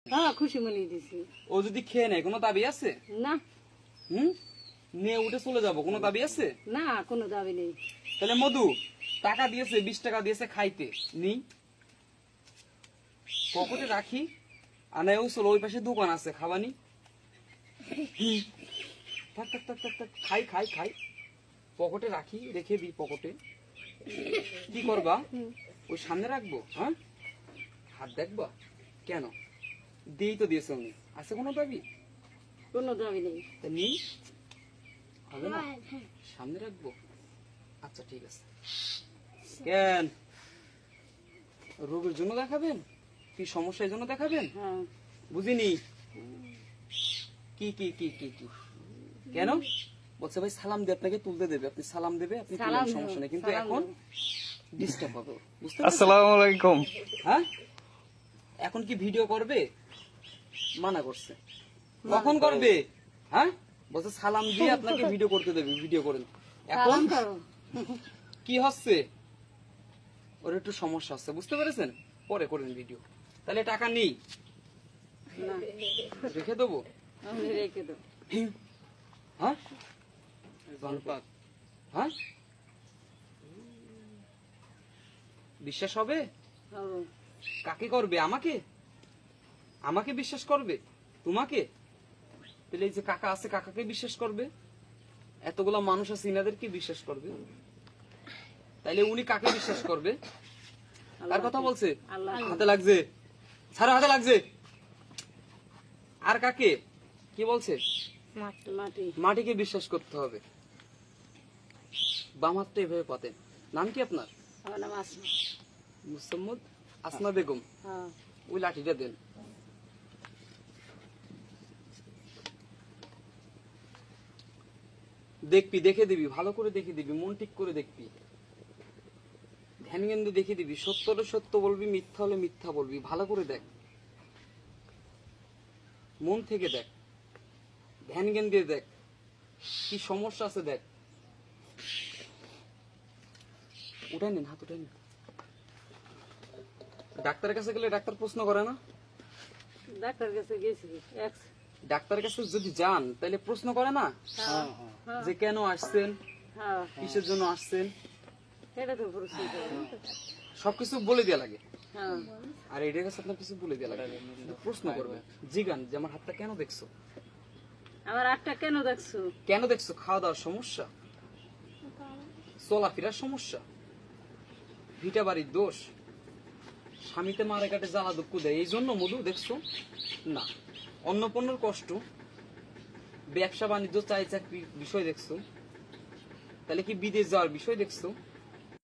হ্যাঁ খুশি মনে দিছি। ও যদি খেয়ে নেয় কোনো দাবি আছে? না নিয়ে উঠে চলে যাব, কোনো দাবি আছে? না, কোনো দাবি নেই। তাহলে মধু টাকা দিয়েছে, 20 টাকা দিয়েছে খাইতে, নি পকেটে রাখি। আর নাই চলো, ওই পাশে দোকান আছে খাবানি। থাক থাক থাক থাক থাক, খাই খাই খাই, পকেটে রাখি, রেখে দিই পকেটে। কি করবা? ওই সামনে রাখবো? হ্যাঁ, হাত দেখবা কেন? দিয়েই তো দিয়েছে উনি, আছে কোনো দাবি? কোনো দাবি নেই। তা নি হবে না, সামনে রাখবো। আচ্ছা ঠিক আছে। কেন, রোগের জন্য দেখাবেন? কি সমস্যার জন্য দেখাবেন? হ্যাঁ বুঝিনি। কি কি কি কি কি কেন? বলছে ভাই সালাম দিয়ে আপনাকে তুলতে দেবে, আপনি সালাম দেবে, আপনি তুলবেন, সালাম সমস্যা নেই, কিন্তু সালাম এখন দেব। ডিস্টার্ব হবে। বুঝতে পারছেন? আসসালামু আলাইকুম। হ্যাঁ, এখন কি ভিডিও করবে? মানা করছে। কখন করবে? হ্যাঁ, বলছে সালাম দিয়ে আপনাকে ভিডিও করতে দেবে, ভিডিও করেন। এখন সালাম করো। কি হচ্ছে, ওর একটু সমস্যা হচ্ছে, বুঝতে পেরেছেন? পরে করেন ভিডিও। তাহলে টাকা নেই, না, রেখে দেবো। আমি রেখে দেব। হ্যাঁ হ্যাঁ, বিশ্বাস হবে? হবে। কাকে করবে? আমাকে? আমাকে বিশ্বাস করবে? তোমাকে? তাহলে এই যে কাকা আছে, কাকাকে বিশ্বাস করবে? এতগুলা মানুষ আছে, ইনাদেরকে বিশ্বাস করবে? তাইলে উনি কাকে বিশ্বাস করবে? কার কথা বলছে? আল্লাহ। হাতে লাগছে, ছাড়ো, হাতে লাগছে। আর কাকে কি বলছে? মাটি। মাটিকে বিশ্বাস করতে হবে। বাম হাতটা এভাবে পাতেন। নাম কি আপনার? আমার নাম আসমা। মুসাম্মদ আসমা বেগম। হ্যাঁ ওই লাঠিটা দেন। দেখবি, দেখে দিবি, ভালো করে দেখে দিবি, মন ঠিক করে দেখবি, ধ্যান কেন্দ্রে দেখে দিবি। সত্য হলে সত্য বলবি, মিথ্যা হলে মিথ্যা বলবি। ভালো করে দেখ, মন থেকে দেখ, ধ্যান কেন্দ্রে দেখ, কি সমস্যা আছে দেখ। উঠাই নেন, হাত উঠাই নেন। ডাক্তারের কাছে গেলে ডাক্তার প্রশ্ন করে না? ডাক্তার কাছে গেছি। ডাক্তারের কাছে যদি যান তাহলে প্রশ্ন করে না হ্যাঁ হ্যাঁ যে কেন আসছেন, হ্যাঁ, কিসের জন্য আসছেন? এটা তো পরিস্থিতি। সবকিছু বলে দেওয়া লাগে। হ্যাঁ, আর এটার কাছে আপনার কিছু বলে দেওয়া লাগে, প্রশ্ন করবে। জিগান যে আমার হাতটা কেন দেখছো, আমার আটটা কেন দেখছো? কেন দেখছো? খাওয়া দাওয়ার সমস্যা, চলাফেরার সমস্যা, ভিটা বাড়ির দোষ, স্বামীতে মারে কাটে জ্বালা দুঃখ দেয়, এই জন্য মধু দেখছো না? অন্য পণ্যের কষ্ট, ব্যবসা বাণিজ্য, চাই চাকরির বিষয় দেখছো? তাহলে কি বিদেশ যাওয়ার বিষয় দেখছো?